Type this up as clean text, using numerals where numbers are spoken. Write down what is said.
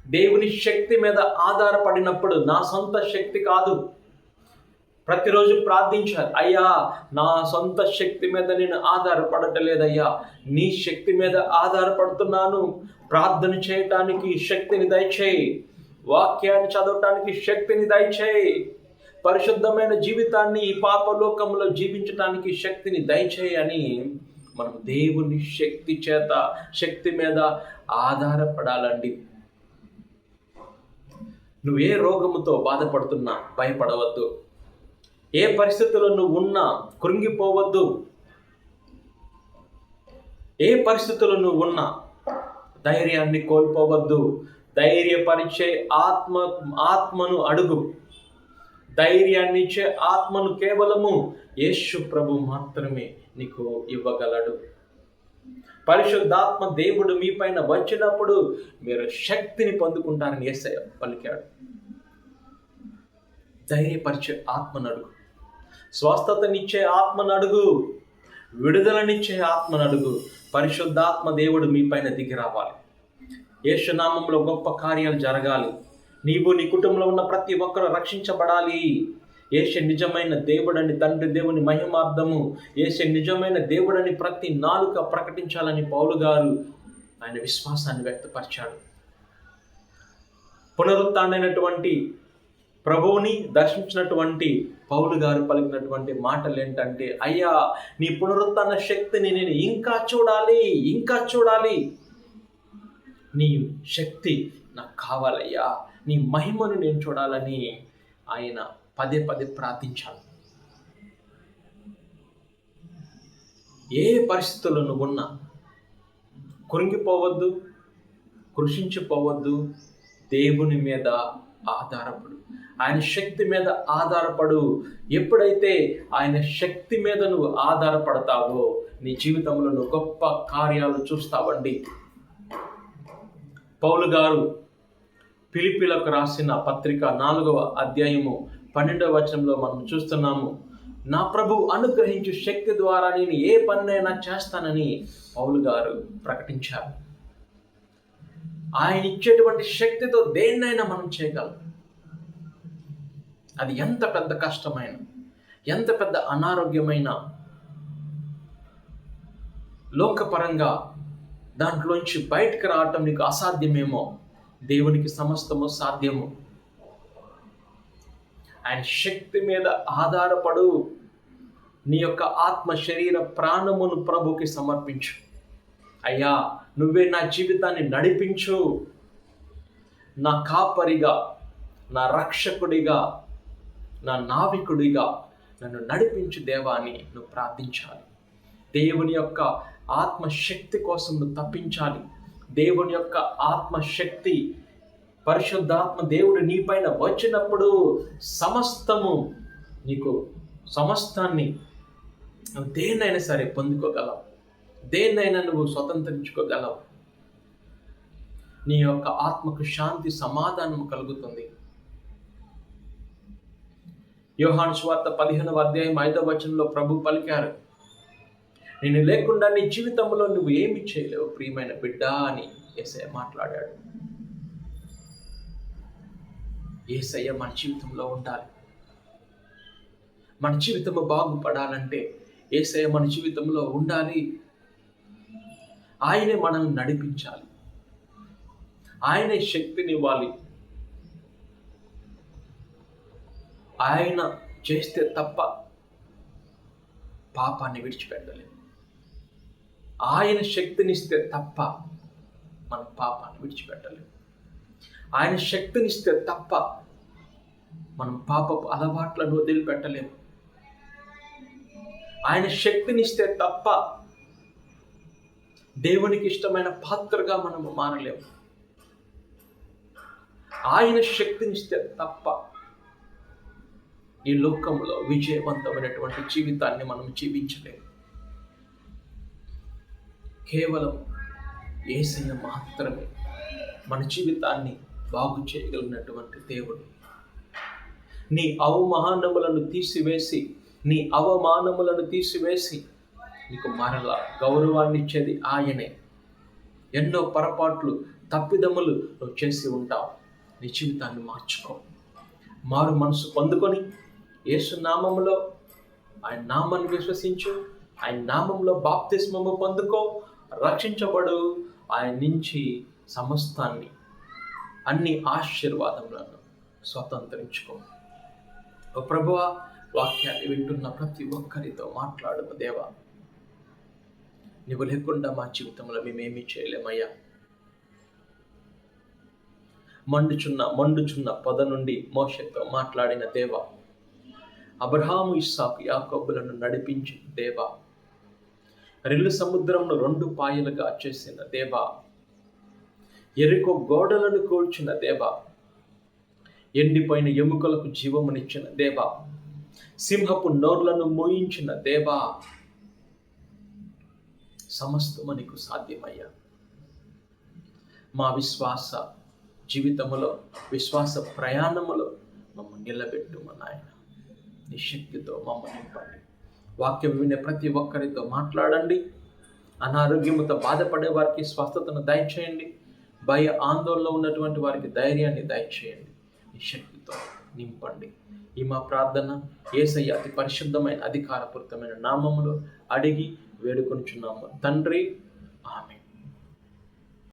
దేవుని శక్తి మీద ఆధారపడినప్పుడు, నా సొంత శక్తి కాదు, ప్రతిరోజు ప్రార్థించాలి. అయ్యా, నా సొంత శక్తి మీద నేను ఆధారపడటలేదయ్యా, నీ శక్తి మీద ఆధారపడుతున్నాను. ప్రార్థన చేయటానికి శక్తిని దయచేయి, వాక్యాన్ని చదవటానికి శక్తిని దయచేయి, పరిశుద్ధమైన జీవితాన్ని ఈ పాపలోకంలో జీవించటానికి శక్తిని దయచేయి అని మనం దేవుని శక్తి మీద ఆధారపడాలండి. నువ్వు ఏ రోగముతో బాధపడుతున్నా భయపడవద్దు. ఏ పరిస్థితుల్లో నువ్వు ఉన్నా కృంగిపోవద్దు. ఏ పరిస్థితుల్లో నువ్వు ఉన్నా ధైర్యాన్ని కోల్పోవద్దు. ధైర్యపరిచే ఆత్మను అడుగు. ధైర్యాన్ని ఇచ్చే ఆత్మను కేవలము యేసు ప్రభు మాత్రమే నీకు ఇవ్వగలడు. పరిశుద్ధాత్మ దేవుడు మీ పైన వచ్చినప్పుడు మీరు శక్తిని పొందుకుంటారని యేసయ్య పలికాడు. ధైర్యపరిచే ఆత్మను అడుగు, స్వస్థతనిచ్చే ఆత్మను అడుగు, విడుదలనిచ్చే ఆత్మను అడుగు. పరిశుద్ధాత్మ దేవుడు మీ పైన దిగి రావాలి. యేసు నామములో గొప్ప కార్యాలు జరగాలి. నీవు నీ కుటుంబంలో ఉన్న ప్రతి ఒక్కరు రక్షించబడాలి. యేసు నిజమైన దేవుడని, తండ్రి దేవుని మహిమార్థము యేసు నిజమైన దేవుడని ప్రతి నాలుక ప్రకటించాలని పౌలు గారు ఆయన విశ్వాసాన్ని వ్యక్తపరిచాడు. పునరుత్థానమైనటువంటి ప్రభువుని దర్శించినటువంటి పౌలు గారు పలికినటువంటి మాటలు ఏంటంటే, అయ్యా, నీ పునరుత్థాన శక్తిని నేను ఇంకా చూడాలి. నీ శక్తి నాకు కావాలయ్యా, నీ మహిమను నేను చూడాలని ఆయన పదే ప్రార్థించాలి. ఏ పరిస్థితుల్లో నువ్వు ఉన్నా కృంగిపోవద్దు, కృషించిపోవద్దు. దేవుని మీద ఆధారపడు, ఆయన శక్తి మీద ఆధారపడు. ఎప్పుడైతే ఆయన శక్తి మీద నువ్వు ఆధారపడతావో నీ జీవితంలో నువ్వు గొప్ప కార్యాలు చూస్తావండి. పౌలు గారు ఫిలిప్పీలకు రాసిన పత్రిక 4వ అధ్యాయము 12వ వచనంలో మనం చూస్తున్నాము. నా ప్రభువు అనుగ్రహించు శక్తి ద్వారా నేను ఏ పనినైనా చేస్తానని పౌలు గారు ప్రకటించారు. ఆయన ఇచ్చేటువంటి శక్తితో దేన్నైనా మనం చేయగలం. అది ఎంత పెద్ద కష్టమైన, ఎంత పెద్ద అనారోగ్యమైన, లోకపరంగా దాంట్లోంచి బయటకు రావటం నీకు అసాధ్యమేమో, దేవునికి సమస్తము సాధ్యము. ఆయన శక్తి మీద ఆధారపడు. నీ యొక్క ఆత్మ, శరీర, ప్రాణమును ప్రభుకి సమర్పించు. అయ్యా, నువ్వే నా జీవితాన్ని నడిపించు, నా కాపరిగా, నా రక్షకుడిగా, నా నావికుడిగా నన్ను నడిపించు దేవా అని నువ్వు ప్రార్థించాలి. దేవుని యొక్క ఆత్మశక్తి కోసం నువ్వు తప్పించాలి. దేవుని యొక్క ఆత్మశక్తి, పరిశుద్ధాత్మ దేవుడు నీ పైన వచ్చినప్పుడు సమస్తాన్ని దేన్నైనా సరే పొందుకోగలవు, దేన్నైనా నువ్వు స్వతంత్రించుకోగలవు. నీ యొక్క ఆత్మకు శాంతి, సమాధానం కలుగుతుంది. యోహాను సువార్త 15వ అధ్యాయం 5వ వచనంలో ప్రభు పలికారు, నేను లేకుండా నీ జీవితంలో నువ్వు ఏమి చేయలేవు ప్రియమైన బిడ్డ అని యేసయ్య మాట్లాడాడు. యేసయ్య మన జీవితంలో ఉండాలి. మన జీవితము బాగుపడాలంటే యేసయ్య మన జీవితంలో ఉండాలి. ఆయనే మనల్ని నడిపించాలి, ఆయనే శక్తినివ్వాలి. ఆయన చేస్తే తప్ప పాపాన్ని విడిచిపెట్టలేము. ఆయన శక్తినిస్తే తప్ప మనం పాపాన్ని విడిచిపెట్టలేము. ఆయన శక్తినిస్తే తప్ప మనం పాపపు అలవాట్లను వదిలిపెట్టలేము. ఆయన శక్తినిస్తే తప్ప దేవునికి ఇష్టమైన పాత్రగా మనము మారలేము. ఆయన శక్తినిస్తే తప్ప ఈ లోకంలో విజయవంతమైనటువంటి జీవితాన్ని మనం జీవించలేము. కేవలం యేసయ్య మాత్రమే మన జీవితాన్ని బాగు చేయగలిగినటువంటి దేవుడు. నీ అవమానములను తీసివేసి నీకు మరలా గౌరవాన్ని ఇచ్చేది ఆయనే. ఎన్నో పొరపాట్లు, తప్పిదములు నువ్వు చేసి ఉంటావు. నీ జీవితాన్ని మార్చుకో, మారు మనసు పొందుకొని యేసు నామములో ఆయన నామాన్ని విశ్వసించు, ఆయన నామంలో బాప్తిస్మము పొందుకో, రక్షించబడు. ఆయన నుంచి సమస్తాన్ని, అన్ని ఆశీర్వాదములను స్వతంత్రించుకో. ఓ ప్రభువా, వాక్యాన్ని వింటున్న ప్రతి ఒక్కరితో మాట్లాడము దేవా. నువ్వు లేకుండా మా జీవితంలో మేమేమీ చేయలేమయ్యా. మండుచున్న పొద నుండి మోషేతో మాట్లాడిన దేవా, అబ్రహాము, ఇస్సాకు, యాకోబులను నడిపించిన దేవా, రెల్లు సముద్రంను 2 పాయలుగా చేసిన దేవా, ఎరికో గోడలను కూల్చిన దేవా, ఎండిపోయిన ఎముకలకు జీవమునిచ్చిన దేవా, సింహపు నోర్లను మోయించిన దేవా, సమస్తము నీకు సాధ్యమయ్యా. మా విశ్వాస జీవితములో, విశ్వాస ప్రయాణములో మమ్మల్ని నిలబెట్టుమ నాయన. నీ శక్తితో మమ్మల్ని నింపండి. వాక్యం వినే ప్రతి ఒక్కరితో మాట్లాడండి. అనారోగ్యముతో బాధపడే వారికి స్వస్థతను దయచేయండి. భయ ఆందోళనలో ఉన్నటువంటి వారికి ధైర్యాన్ని దయచేయండి. నీ శక్తితో నింపండి. ఈ మా ప్రార్థన యేసయ్య అతి పరిశుద్ధమైన అధికారపూరితమైన నామములో అడిగి వేడుకొనుచున్నాము తండ్రి. ఆమేన్.